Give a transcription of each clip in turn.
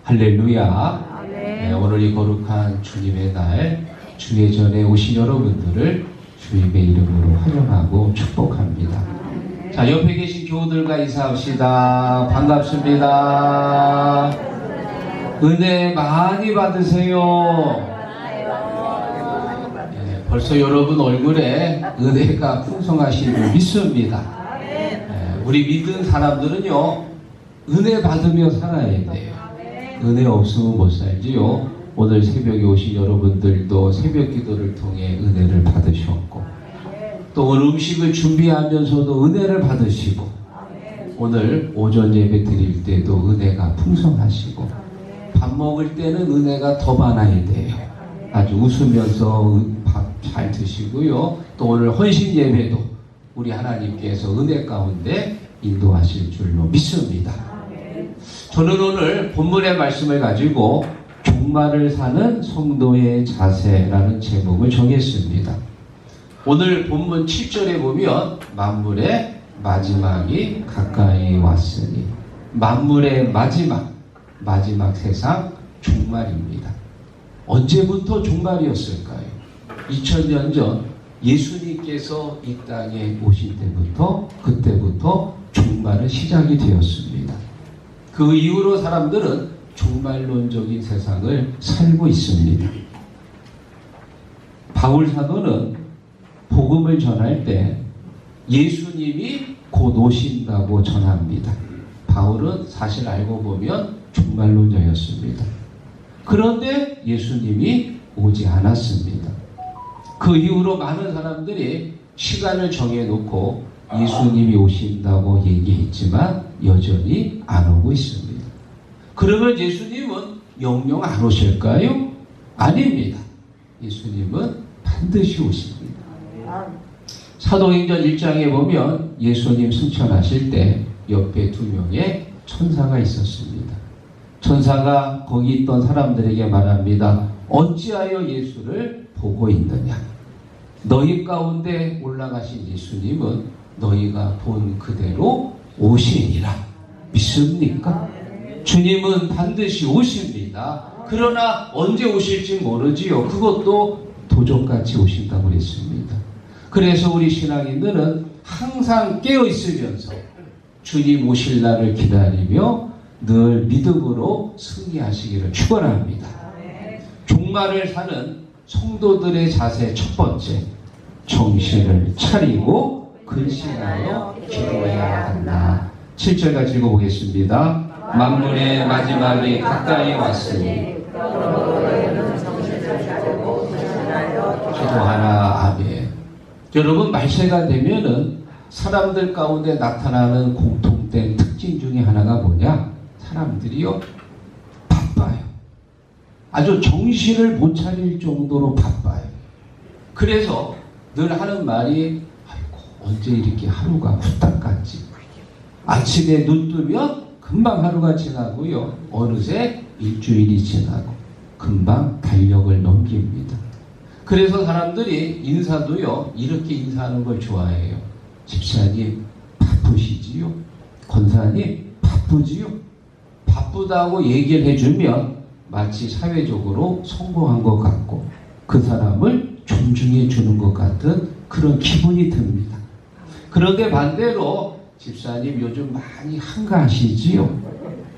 할렐루야. 네, 오늘 이 거룩한 주님의 날, 주의 전에 오신 여러분들을 주님의 이름으로 환영하고 축복합니다. 자, 옆에 계신 교우들과 인사합시다. 반갑습니다. 은혜 많이 받으세요. 네, 벌써 여러분 얼굴에 은혜가 풍성하신 줄 믿습니다. 네, 우리 믿는 사람들은요, 은혜 받으며 살아야 돼요. 은혜 없으면 못 살지요. 오늘 새벽에 오신 여러분들도 새벽 기도를 통해 은혜를 받으셨고, 또 오늘 음식을 준비하면서도 은혜를 받으시고, 오늘 오전 예배 드릴 때도 은혜가 풍성하시고, 밥 먹을 때는 은혜가 더 많아야 돼요. 아주 웃으면서 밥 잘 드시고요. 또 오늘 헌신 예배도 우리 하나님께서 은혜 가운데 인도하실 줄로 믿습니다. 저는 오늘 본문의 말씀을 가지고 종말을 사는 성도의 자세라는 제목을 정했습니다. 오늘 본문 7절에 보면 만물의 마지막이 가까이 왔으니, 만물의 마지막 세상 종말입니다. 언제부터 종말이었을까요? 2000년 전 예수님께서 이 땅에 오신 때부터, 그때부터 종말은 시작이 되었습니다. 그 이후로 사람들은 종말론적인 세상을 살고 있습니다. 바울 사도는 복음을 전할 때 예수님이 곧 오신다고 전합니다. 바울은 사실 알고 보면 종말론자였습니다. 그런데 예수님이 오지 않았습니다. 그 이후로 많은 사람들이 시간을 정해놓고 예수님이 오신다고 얘기했지만 여전히 안 오고 있습니다. 그러면 예수님은 영영 안 오실까요? 아닙니다. 예수님은 반드시 오십니다. 사도행전 1장에 보면 예수님 승천하실 때 옆에 2명의 천사가 있었습니다. 천사가 거기 있던 사람들에게 말합니다. 어찌하여 예수를 보고 있느냐? 너희 가운데 올라가신 예수님은 너희가 본 그대로 오시니라. 믿습니까? 주님은 반드시 오십니다. 그러나 언제 오실지 모르지요. 그것도 도적같이 오신다고 그랬습니다. 그래서 우리 신앙인들은 항상 깨어 있으면서 주님 오실 날을 기다리며 늘 믿음으로 승리하시기를 축원합니다. 종말을 사는 성도들의 자세 첫 번째, 정신을 차리고 근신하여 기도해야 한다. 7절 같이 읽어보겠습니다. 만물의 마지막이 가까이 왔으니 기도하라. 아멘. 여러분, 말세가 되면은 사람들 가운데 나타나는 공통된 특징 중에 하나가 뭐냐? 사람들이요, 바빠요. 아주 정신을 못 차릴 정도로 바빠요. 그래서 늘 하는 말이, 아이고, 언제 이렇게 하루가 후딱 갔지? 아침에 눈 뜨면 금방 하루가 지나고요. 어느새 일주일이 지나고 금방 달력을 넘깁니다. 그래서 사람들이 인사도요, 이렇게 인사하는 걸 좋아해요. 집사님 바쁘시지요? 권사님 바쁘지요? 바쁘다고 얘기를 해주면 마치 사회적으로 성공한 것 같고 그 사람을 존중해 주는 것 같은 그런 기분이 듭니다. 그런데 반대로 집사님 요즘 많이 한가하시지요?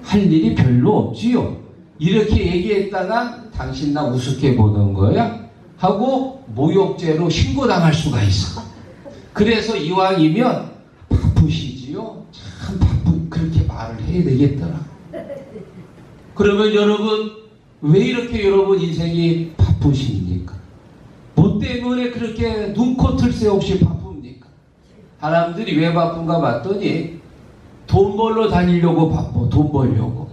할 일이 별로 없지요? 이렇게 얘기했다가 당신 나 우습게 보는 거야? 하고 모욕죄로 신고당할 수가 있어. 그래서 이왕이면 바쁘시지요? 참 그렇게 말을 해야 되겠더라. 그러면 여러분, 왜 이렇게 여러분 인생이 바쁘십니까? 뭐 때문에 그렇게 눈코 틀 새 없이 바쁩니까? 사람들이 왜 바쁜가 봤더니 돈 벌러 다니려고 바빠. 돈 벌려고.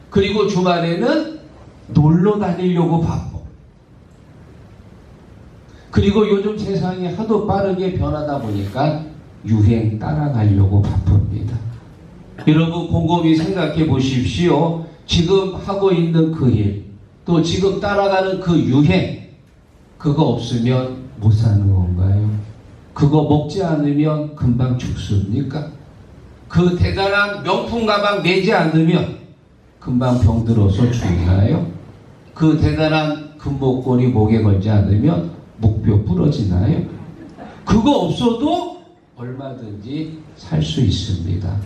그리고 주말에는 놀러 다니려고 바빠. 그리고 요즘 세상이 하도 빠르게 변하다 보니까 유행 따라가려고 바쁩니다. 여러분, 곰곰이 생각해 보십시오. 지금 하고 있는 그 일, 또 지금 따라가는 그 유행, 그거 없으면 못 사는 건가요? 그거 먹지 않으면 금방 죽습니까? 그 대단한 명품 가방 매지 않으면 금방 병들어서 죽나요? 그 대단한 금목걸이 목에 걸지 않으면 목뼈 부러지나요? 그거 없어도 얼마든지 살 수 있습니다.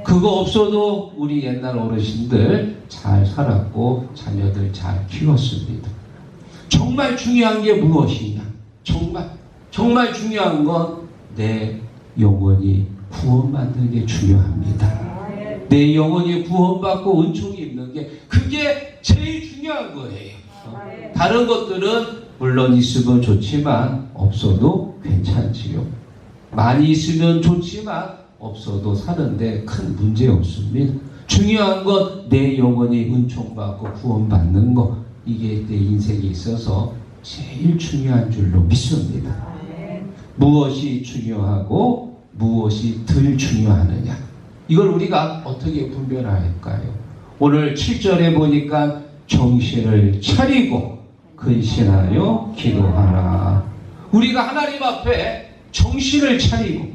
그거 없어도 우리 옛날 어르신들 잘 살았고 자녀들 잘 키웠습니다. 정말 중요한 게 무엇이냐? 정말 중요한 건 내 영혼이 구원받는 게 중요합니다. 내 영혼이 구원받고 은총이 있는 게 그게 제일 중요한 거예요. 다른 것들은 물론 있으면 좋지만 없어도 괜찮지요. 많이 있으면 좋지만 없어도 사는데 큰 문제 없습니다. 중요한 건 내 영혼이 은총받고 구원받는 거, 이게 내 인생에 있어서 제일 중요한 줄로 믿습니다. 무엇이 중요하고 무엇이 덜 중요하느냐, 이걸 우리가 어떻게 분별할까요? 오늘 7절에 보니까 정신을 차리고 근신하여 기도하라. 우리가 하나님 앞에 정신을 차리고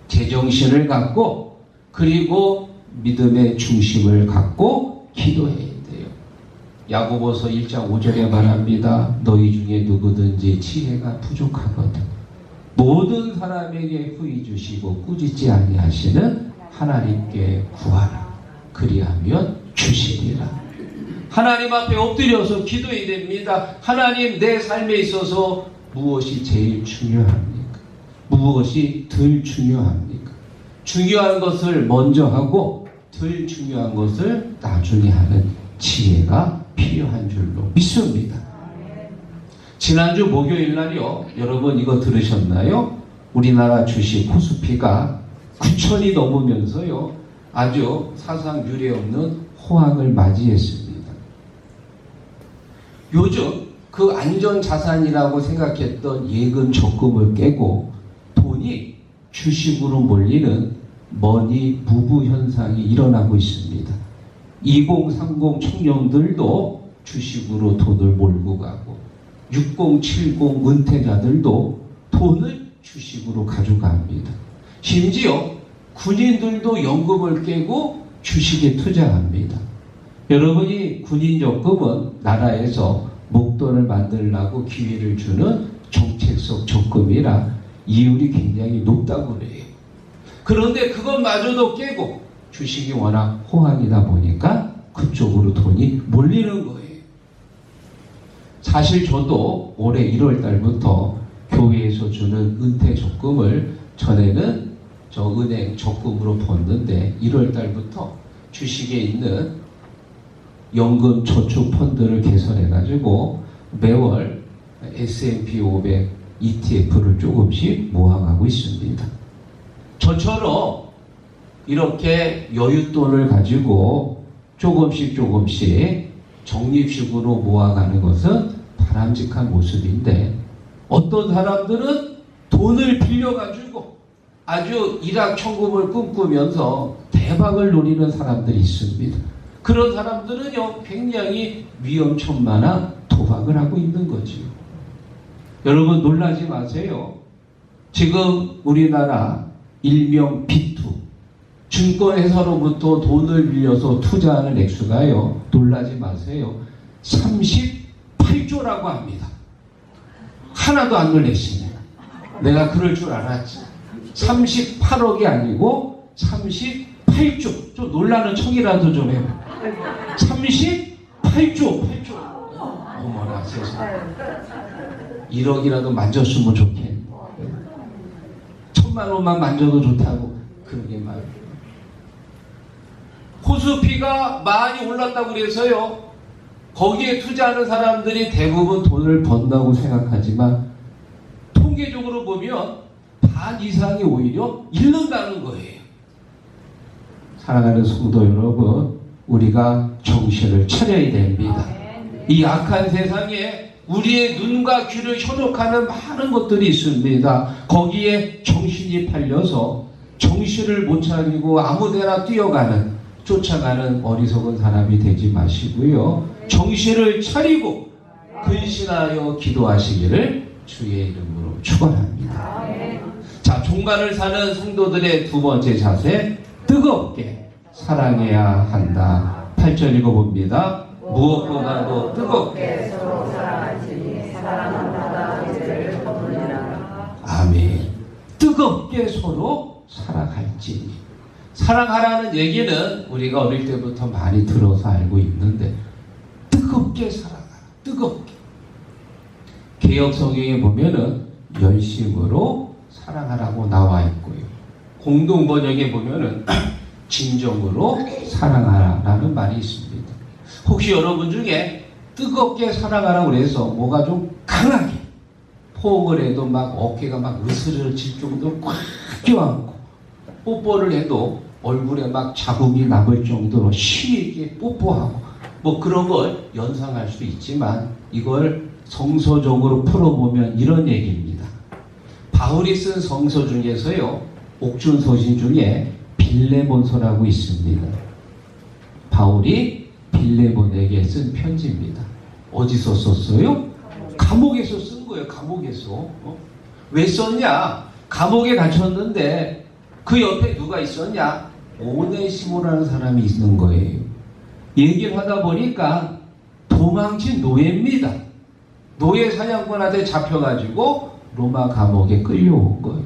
제정신을 갖고 그리고 믿음의 중심을 갖고 기도해야 돼요. 야고보서 1장 5절에 말합니다. 너희 중에 누구든지 지혜가 부족하거든 모든 사람에게 후히 주시고 꾸짖지 아니하시는 하나님께 구하라. 그리하면 주시리라. 하나님 앞에 엎드려서 기도해야 됩니다. 하나님, 내 삶에 있어서 무엇이 제일 중요합니까? 무엇이 덜 중요합니까? 중요한 것을 먼저 하고 덜 중요한 것을 나중에 하는 지혜가 필요한 줄로 믿습니다. 지난주 목요일 날이요, 여러분 이거 들으셨나요? 우리나라 주식 코스피가 9천이 넘으면서요 아주 사상 유례 없는 호황을 맞이했습니다. 요즘 그 안전자산이라고 생각했던 예금 적금을 깨고 돈이 주식으로 몰리는 머니 부부 현상이 일어나고 있습니다. 2030 청년들도 주식으로 돈을 몰고 가고 6070 은퇴자들도 돈을 주식으로 가져갑니다. 심지어 군인들도 연금을 깨고 주식에 투자합니다. 여러분이 군인연금은 나라에서 목돈을 만들려고 기회를 주는 정책적 적금이라 이율이 굉장히 높다고 그래요. 그런데 그것마저도 깨고 주식이 워낙 호황이다 보니까 그쪽으로 돈이 몰리는 거예요. 사실 저도 올해 1월 달부터 교회에서 주는 은퇴 적금을 전에는 저 은행 적금으로 번,는데 1월 달부터 주식에 있는 연금 저축 펀드를 개설해 가지고 매월 S&P 500 ETF를 조금씩 모아가고 있습니다. 저처럼 이렇게 여윳돈을 가지고 조금씩 적립식으로 모아가는 것은 바람직한 모습인데, 어떤 사람들은 돈을 빌려가지고 아주 일확천금을 꿈꾸면서 대박을 노리는 사람들이 있습니다. 그런 사람들은요 굉장히 위험천만한 도박을 하고 있는 거지요. 여러분 놀라지 마세요. 지금 우리나라 일명 B2 증권회사로부터 돈을 빌려서 투자하는 액수가요, 놀라지 마세요, 38조라고 합니다. 하나도 안 놀랬습니다. 내가 그럴 줄 알았지. 38억이 아니고 38조. 좀 놀라는 척이라도 좀 해봐. 38조. 어머나 세상에. 1억이라도 만졌으면 좋겠네. 1,000만 원만 만져도 좋다고. 그러게 말이에요. 코스피가 많이 올랐다고 그래서요, 거기에 투자하는 사람들이 대부분 돈을 번다고 생각하지만 통계적으로 보면 반 이상이 오히려 잃는다는 거예요. 사랑하는 성도 여러분, 우리가 정신을 차려야 됩니다. 이 악한 세상에 우리의 눈과 귀를 현혹하는 많은 것들이 있습니다. 거기에 정신이 팔려서 정신을 못 차리고 아무데나 쫓아가는 어리석은 사람이 되지 마시고요, 정신을 차리고 근신하여 기도하시기를 주의 이름으로 축원합니다. 자, 종말을 사는 성도들의 두 번째 자세, 뜨겁게 사랑해야 한다. 8절 읽어봅니다. 무엇보다도 뜨겁게 서로 사랑할지니 사랑은 바다 이를 거두니라. 아멘. 뜨겁게 서로 사랑할지니. 사랑하라는 얘기는 우리가 어릴 때부터 많이 들어서 알고 있는데 뜨겁게 사랑하라. 뜨겁게. 개역 성경에 보면은 열심으로 사랑하라고 나와 있고요. 공동 번역에 보면은 진정으로 사랑하라라는 말이 있습니다. 혹시 여러분 중에 뜨겁게 사랑하라고 그래서 뭐가 좀 강하게 포옹을 해도 막 어깨가 막 으스러질 정도로 꽉 껴안고 뽀뽀를 해도 얼굴에 막 자국이 남을 정도로 힘있게 뽀뽀하고 뭐 그런 걸 연상할 수 있지만 이걸 성서적으로 풀어보면 이런 얘기입니다. 바울이 쓴 성서 중에서요, 옥중서신 중에 빌레몬서라고 있습니다. 바울이 빌레몬에게 쓴 편지입니다. 어디서 썼어요? 감옥에서 쓴 거예요. 감옥에서. 왜 썼냐? 감옥에 갇혔는데 그 옆에 누가 있었냐? 오네시모라는 사람이 있는 거예요. 얘기를 하다 보니까 도망친 노예입니다. 노예 사냥꾼한테 잡혀가지고 로마 감옥에 끌려온 거예요.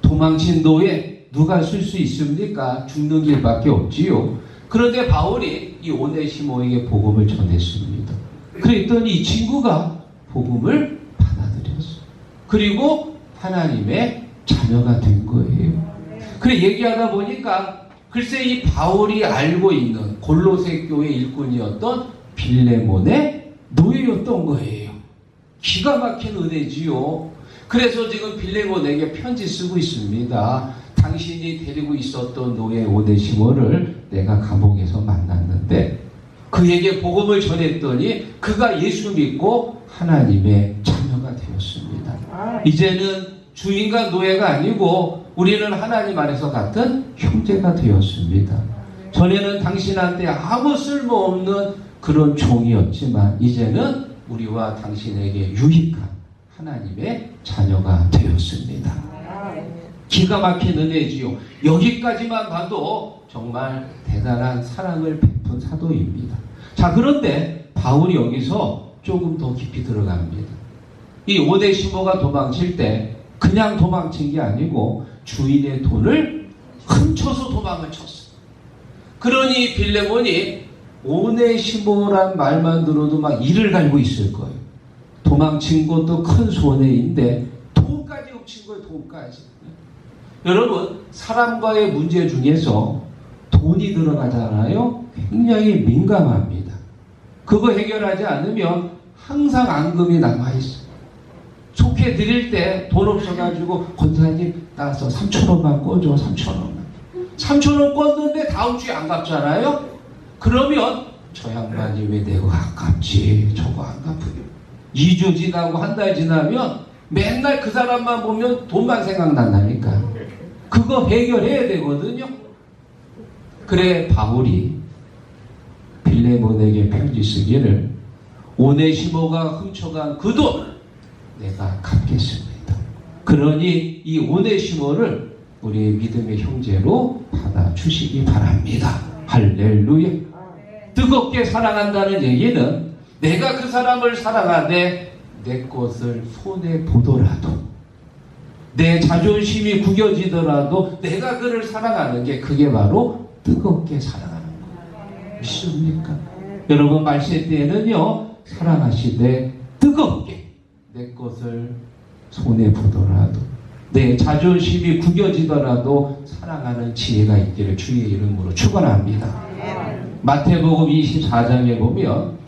도망친 노예 누가 쓸 수 있습니까? 죽는 길밖에 없지요. 그런데 바울이 이 오네시모에게 복음을 전했습니다. 그랬더니 이 친구가 복음을 받아들였어요. 그리고 하나님의 자녀가 된 거예요. 그래 얘기하다 보니까 글쎄 이 바울이 알고 있는 골로새 교회 일꾼이었던 빌레몬의 노예였던 거예요. 기가 막힌 은혜지요. 그래서 지금 빌레몬에게 편지 쓰고 있습니다. 당신이 데리고 있었던 노예 오네시모를 내가 감옥에서 만났는데 그에게 복음을 전했더니 그가 예수 믿고 하나님의 자녀가 되었습니다. 이제는 주인과 노예가 아니고 우리는 하나님 안에서 같은 형제가 되었습니다. 전에는 당신한테 아무 쓸모없는 그런 종이었지만 이제는 우리와 당신에게 유익한 하나님의 자녀가 되었습니다. 기가 막힌 은혜지요. 여기까지만 봐도 정말 대단한 사랑을 베푼 사도입니다. 자, 그런데 바울이 여기서 조금 더 깊이 들어갑니다. 이 오네시모가 도망칠 때 그냥 도망친 게 아니고 주인의 돈을 훔쳐서 도망을 쳤어. 그러니 빌레몬이 오네시모란 말만 들어도 막 이를 갈고 있을 거예요. 도망친 것도 큰 손해인데 돈까지 훔친 거예요. 돈까지. 여러분, 사람과의 문제 중에서 돈이 들어가잖아요. 굉장히 민감합니다. 그거 해결하지 않으면 항상 앙금이 남아있어요. 속해 드릴 때 돈 없어가지고 권사님 나가서 3,000원만 꿔줘. 3,000원만. 3,000원 꿨는데 다음 주에 안 갚잖아요. 그러면 저 양반이 왜 내고 안 갚지? 저거 안 갚으려. 2주 지나고 한 달 지나면 맨날 그 사람만 보면 돈만 생각난다니까. 그거 해결해야 되거든요. 그래 바울이 빌레몬에게 편지 쓰기를 오네시모가 훔쳐간 그 돈을 내가 갚겠습니다. 그러니 이 오네시모를 우리 믿음의 형제로 받아주시기 바랍니다. 할렐루야. 뜨겁게 사랑한다는 얘기는 내가 그 사람을 사랑하되 내 것을 손해보더라도 내 자존심이 구겨지더라도 내가 그를 사랑하는 게 그게 바로 뜨겁게 사랑하는 거예요. 믿습니까? 여러분 말세 때에는요 사랑하시되 뜨겁게 내 것을 손해보더라도 내 자존심이 구겨지더라도 사랑하는 지혜가 있기를 주의 이름으로 축원합니다. 마태복음 24장에 보면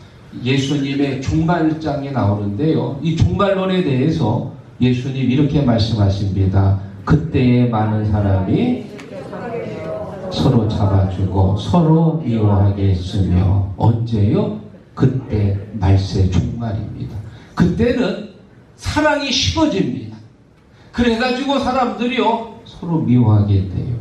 예수님의 종말장이 나오는데요. 이 종말론에 대해서 예수님 이렇게 말씀하십니다. 그때에 많은 사람이 서로 잡아주고 서로 미워하게 했으며 언제요? 그때 말세 종말입니다. 그때는 사랑이 식어집니다. 그래가지고 사람들이요 서로 미워하게 돼요.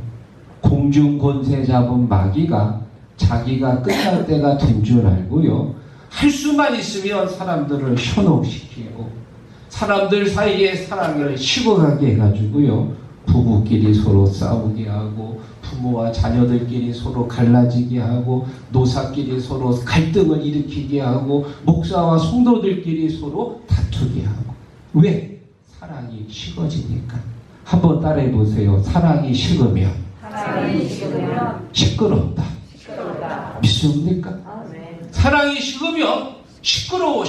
공중 권세 잡은 마귀가 자기가 끝날 때가 된 줄 알고요 할 수만 있으면 사람들을 현혹시키고 사람들 사이에 사랑을 식어가게 해가지고요 부부끼리 서로 싸우게 하고 부모와 자녀들끼리 서로 갈라지게 하고 노사끼리 서로 갈등을 일으키게 하고 목사와 성도들끼리 서로 다투게 하고. 왜? 사랑이 식어지니까. 한번 따라해 보세요. 사랑이 식으면 시끄럽다. 믿습니까? 사랑이 식으면 시끄러워.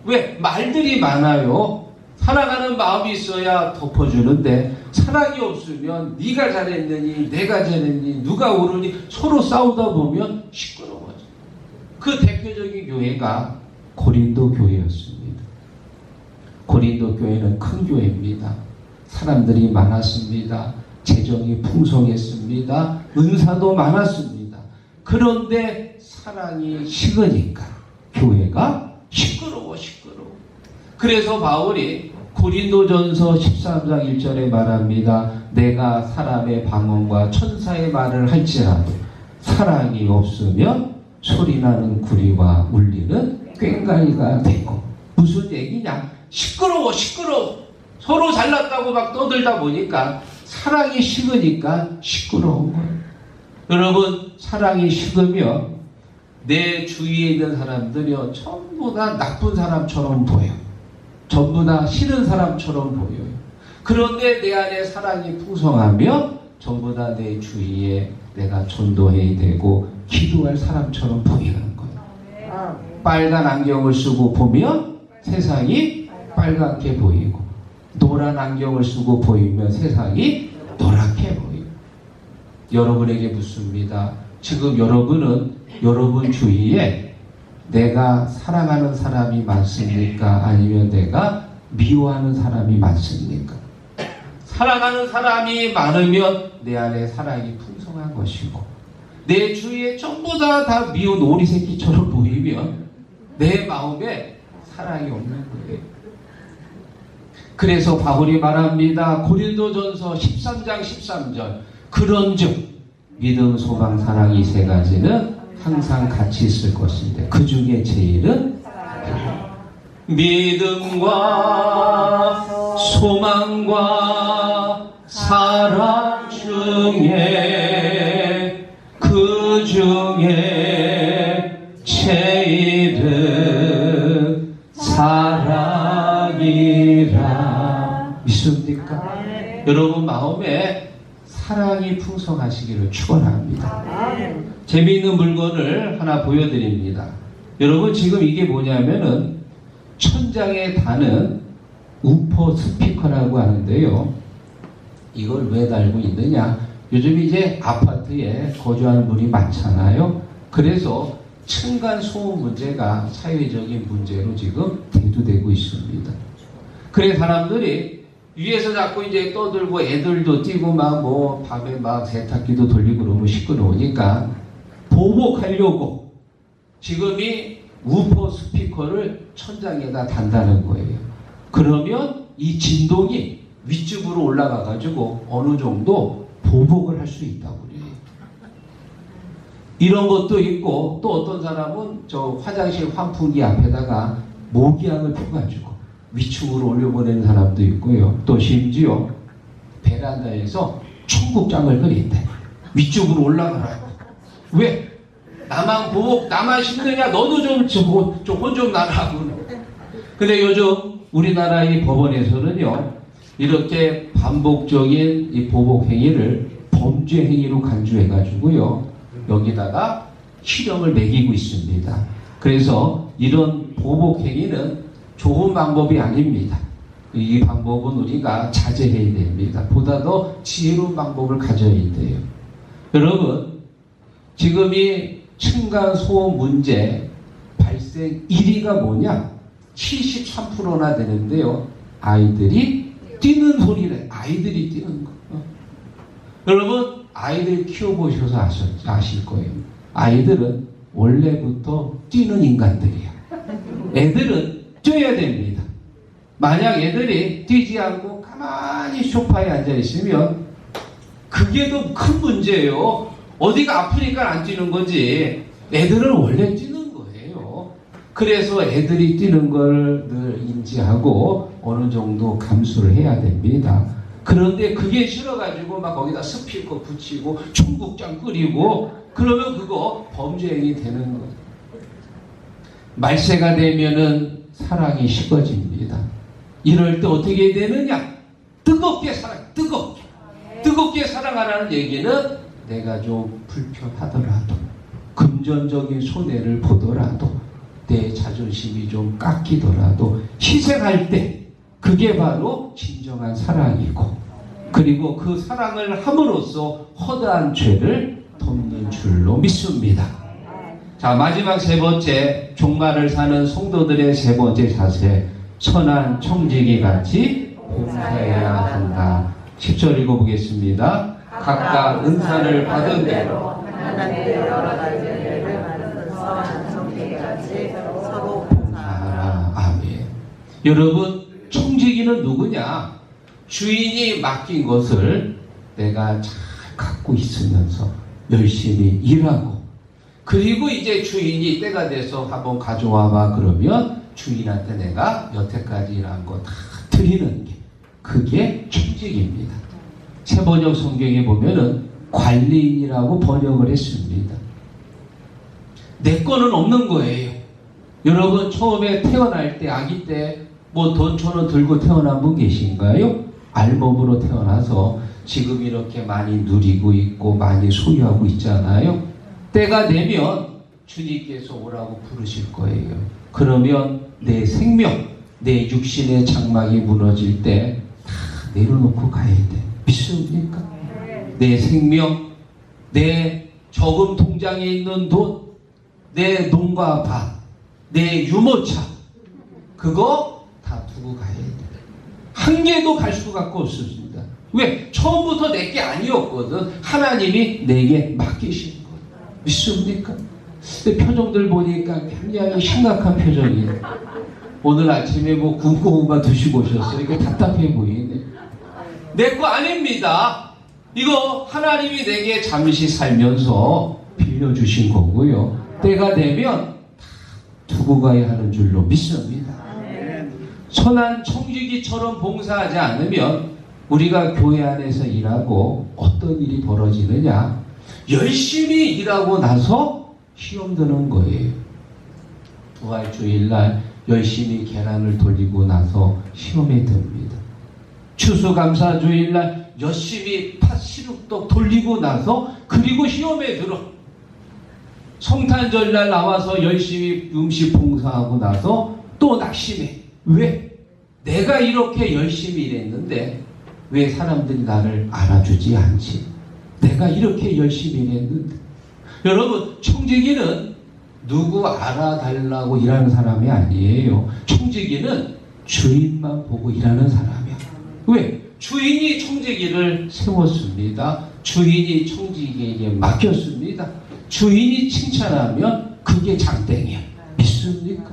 왜? 말들이 많아요. 사랑하는 마음이 있어야 덮어주는데 사랑이 없으면 네가 잘했느니 내가 잘했니 누가 옳으니 서로 싸우다 보면 시끄러워져. 그 대표적인 교회가 고린도 교회였습니다. 고린도 교회는 큰 교회입니다. 사람들이 많았습니다. 재정이 풍성했습니다. 은사도 많았습니다. 그런데 사랑이 식으니까 교회가 시끄러워. 그래서 바울이 고린도전서 13장 1절에 말합니다. 내가 사람의 방언과 천사의 말을 할지라도 사랑이 없으면 소리나는 구리와 울리는 꽹과리가 되고. 무슨 얘기냐? 시끄러워. 서로 잘났다고 막 떠들다 보니까 사랑이 식으니까 시끄러운 거예요. 여러분, 사랑이 식으면 내 주위에 있는 사람들이요 전부 다 나쁜 사람처럼 보여. 전부 다 싫은 사람처럼 보여요. 그런데 내 안에 사랑이 풍성하면 전부 다 내 주위에 내가 전도해야 되고 기도할 사람처럼 보이는 거예요. 빨간 안경을 쓰고 보면 세상이 빨갛게 보이고, 노란 안경을 쓰고 보이면 세상이 노랗게 보이고. 여러분에게 묻습니다. 지금 여러분은 여러분 주위에 내가 사랑하는 사람이 많습니까? 아니면 내가 미워하는 사람이 많습니까? 사랑하는 사람이 많으면 내 안에 사랑이 풍성한 것이고, 내 주위에 전부 다 미운 오리새끼처럼 보이면 내 마음에 사랑이 없는 거예요. 그래서 바울이 말합니다. 고린도전서 13장 13절. 그런즉 믿음, 소망, 사랑 이 세 가지는 항상 같이 있을 것인데 그 중에 제일은 믿음과 소망과 사랑 중에 그 중에 제일은 사랑이라. 믿습니까? 여러분 마음에 사랑이 풍성하시기를 축원합니다. 재미있는 물건을 하나 보여드립니다. 여러분 지금 이게 뭐냐면은 천장에 다는 우퍼 스피커라고 하는데요. 이걸 왜 달고 있느냐? 요즘 이제 아파트에 거주하는 분이 많잖아요. 그래서 층간 소음 문제가 사회적인 문제로 지금 대두되고 있습니다. 그래서 사람들이 위에서 자꾸 이제 떠들고 애들도 뛰고 막 뭐 밤에 막 세탁기도 돌리고 그러면 시끄러우니까 보복하려고 지금 이 우퍼 스피커를 천장에다 단다는 거예요. 그러면 이 진동이 윗집으로 올라가 가지고 어느 정도 보복을 할 수 있다고 그래요. 이런 것도 있고, 또 어떤 사람은 저 화장실 환풍기 앞에다가 모기향을 펴가지고 위층으로 올려보내는 사람도 있고요. 또 심지어 베란다에서 청국장을 끓인대. 위쪽으로 올라가라고. 왜? 나만 보복, 나만 힘드냐? 너도 조금 좀 나라고. 근데 요즘 우리나라의 법원에서는요, 이렇게 반복적인 이 보복 행위를 범죄 행위로 간주해가지고요, 여기다가 실형을 매기고 있습니다. 그래서 이런 보복 행위는 좋은 방법이 아닙니다. 이 방법은 우리가 자제해야 됩니다. 보다 더 지혜로운 방법을 가져야 돼요. 여러분, 지금 이 층간 소음 문제 발생 1위가 뭐냐? 73%나 되는데요. 아이들이 뛰는 소리래. 아이들이 뛰는 거. 여러분, 아이들 키워보셔서 아실 거예요. 아이들은 원래부터 뛰는 인간들이야. 애들은 뛰어야 됩니다. 만약 애들이 뛰지 않고 가만히 소파에 앉아있으면 그게 더 큰 문제예요. 어디가 아프니까 안 뛰는 거지. 애들은 원래 뛰는 거예요. 그래서 애들이 뛰는 걸 늘 인지하고 어느 정도 감수를 해야 됩니다. 그런데 그게 싫어가지고 막 거기다 스피커 붙이고 청국장 끓이고 그러면 그거 범죄행위 되는 거예요. 말세가 되면은 사랑이 식어집니다. 이럴 때 어떻게 되느냐? 뜨겁게 뜨겁게 사랑하라는 얘기는 내가 좀 불편하더라도 금전적인 손해를 보더라도 내 자존심이 좀 깎이더라도 희생할 때 그게 바로 진정한 사랑이고 그리고 그 사랑을 함으로써 허다한 죄를 덮는 줄로 믿습니다. 자, 마지막 세 번째, 종말을 사는 성도들의 세 번째 자세, 선한 청지기 같이 봉사해야 한다. 10절 읽어보겠습니다. 각각 은사를 받은 대로 하나님의 여러 가지 일을 맡은 선한 청지기같이 서로 봉사하라. 아멘. 여러분, 청지기는 누구냐? 주인이 맡긴 것을 내가 잘 갖고 있으면서 열심히 일하고 그리고 이제 주인이 때가 돼서 한번 가져와봐 그러면 주인한테 내가 여태까지 일한 거 다 드리는 게 그게 청지기입니다. 새번역 성경에 보면은 관리인이라고 번역을 했습니다. 내 거는 없는 거예요. 여러분 처음에 태어날 때 아기 때 뭐 돈 1,000원 들고 태어난 분 계신가요? 알몸으로 태어나서 지금 이렇게 많이 누리고 있고 많이 소유하고 있잖아요. 때가 되면 주님께서 오라고 부르실 거예요. 그러면 내 생명, 내 육신의 장막이 무너질 때 다 내려놓고 가야 돼. 믿습니까? 내 생명, 내 저금 통장에 있는 돈, 내 농과 밭, 내 유모차 그거 다 두고 가야 돼. 한 개도 갈 수가 없습니다. 왜? 처음부터 내 게 아니었거든. 하나님이 내게 맡기신 거예요. 믿습니까? 근데 표정들 보니까 굉장히 심각한 표정이에요. 오늘 아침에 뭐 군고구마 드시고 오셨어요. 이게 답답해 보이네. 내 거 아닙니다. 이거 하나님이 내게 잠시 살면서 빌려주신 거고요. 때가 되면 두고 가야 하는 줄로 믿습니다. 선한 청지기처럼 봉사하지 않으면 우리가 교회 안에서 일하고 어떤 일이 벌어지느냐? 열심히 일하고 나서 시험 드는 거예요. 부활주일날 열심히 계란을 돌리고 나서 시험에 듭니다. 추수감사주일날 열심히 팥시룩떡 돌리고 나서 그리고 시험에 들어. 성탄절날 나와서 열심히 음식 봉사하고 나서 또 낙심해. 왜? 내가 이렇게 열심히 일했는데 왜 사람들이 나를 알아주지 않지? 내가 이렇게 열심히 일했는데. 여러분, 청지기는 누구 알아달라고 일하는 사람이 아니에요. 청지기는 주인만 보고 일하는 사람이야. 왜? 주인이 청지기를 세웠습니다. 주인이 청지기에게 맡겼습니다. 주인이 칭찬하면 그게 장땡이야. 믿습니까?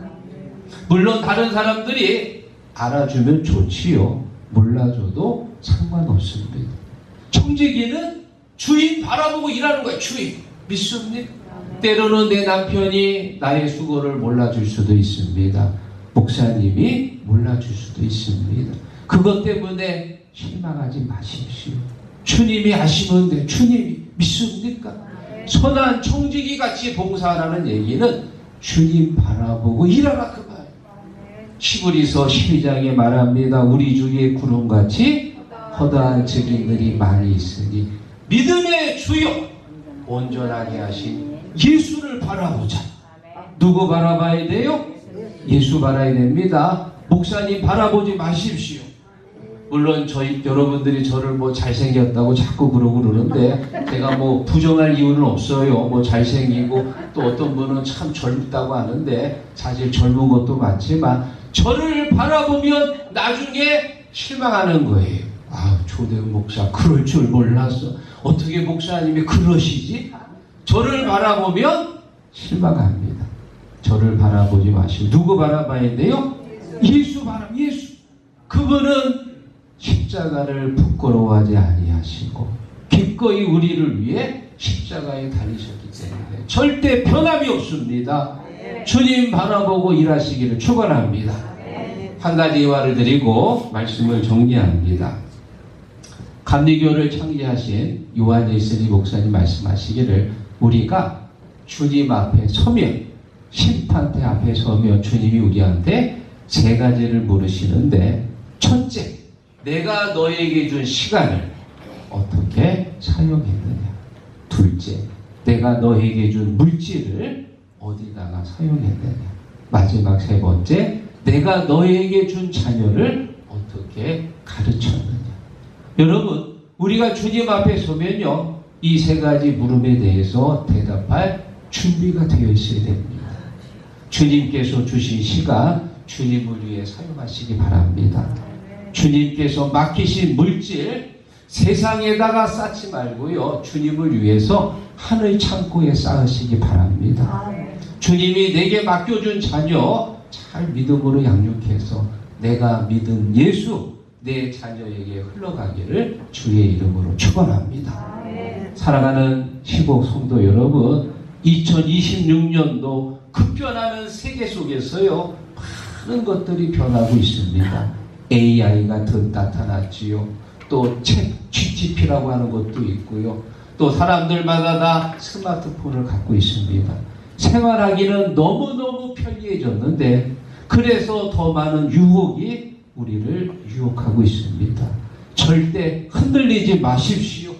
물론 다른 사람들이 알아주면 좋지요. 몰라줘도 상관없습니다. 청지기는 주인 바라보고 일하는 거야. 주인. 믿습니까? 때로는 내 남편이 나의 수고를 몰라줄 수도 있습니다. 목사님이 몰라줄 수도 있습니다. 그것 때문에 실망하지 마십시오. 주님이 하시면 돼. 주님이. 믿습니까? 선한 청지기 같이 봉사하라는 얘기는 주님 바라보고 일하라 그 말. 히브리서 12장에 말합니다. 우리 주위에 구름같이 허다한 증인들이 많이 있으니 믿음의 주요 온전하게 하신 예수를 바라보자. 누구 바라봐야 돼요? 예수 바라야 됩니다. 목사님 바라보지 마십시오. 물론 여러분들이 저를 뭐 잘생겼다고 자꾸 그러는데 제가 뭐 부정할 이유는 없어요. 뭐 잘생기고 또 어떤 분은 참 젊다고 하는데 사실 젊은 것도 많지만 저를 바라보면 나중에 실망하는 거예요. 아, 조대훈 목사 그럴 줄 몰랐어. 어떻게 목사님이 그러시지? 저를 바라보면 실망합니다. 저를 바라보지 마시고 누구 바라봐야 돼요? 예수 예수. 그분은 십자가를 부끄러워하지 아니하시고 기꺼이 우리를 위해 십자가에 달리셨기 때문에 절대 변함이 없습니다. 주님 바라보고 일하시기를 축원합니다. 한 가지 예화를 드리고 말씀을 정리합니다. 감리교를 창제하신 요한 예슬이 목사님 말씀하시기를 우리가 주님 앞에 서면 심판대 앞에 서면 주님이 우리한테 세 가지를 물으시는데 첫째, 내가 너에게 준 시간을 어떻게 사용했느냐. 둘째, 내가 너에게 준 물질을 어디다가 사용했느냐. 마지막 세 번째, 내가 너에게 준 자녀를 어떻게 가르쳤느냐. 여러분, 우리가 주님 앞에 서면요, 이 세 가지 물음에 대해서 대답할 준비가 되어 있어야 됩니다. 주님께서 주신 시간, 주님을 위해 사용하시기 바랍니다. 주님께서 맡기신 물질, 세상에다가 쌓지 말고요, 주님을 위해서 하늘 창고에 쌓으시기 바랍니다. 주님이 내게 맡겨준 자녀, 잘 믿음으로 양육해서 내가 믿은 예수, 내 자녀에게 흘러가기를 주의 이름으로 축원합니다. 사랑하는 시복 성도 여러분, 2026년도 급변하는 세계 속에서요, 많은 것들이 변하고 있습니다. AI가 나타났지요. 또 챗 GPT라고 하는 것도 있고요. 또 사람들마다 다 스마트폰을 갖고 있습니다. 생활하기는 너무너무 편리해졌는데 그래서 더 많은 유혹이 우리를 유혹하고 있습니다. 절대 흔들리지 마십시오.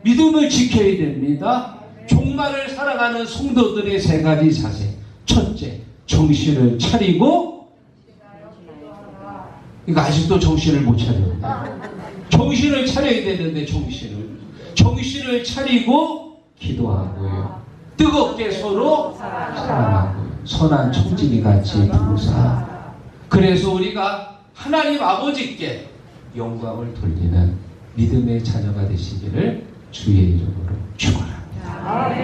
믿음을 지켜야 됩니다. 종말을 살아가는 성도들의 세 가지 자세. 첫째, 정신을 차리고, 이거 아직도 정신을 못 차려요. 정신을 차려야 되는데 정신을 차리고 기도하고요. 뜨겁게 서로 사랑하고요. 선한 청진이 같이 봉사. 그래서 우리가 하나님 아버지께 영광을 돌리는 믿음의 자녀가 되시기를 주의 이름으로 축원합니다.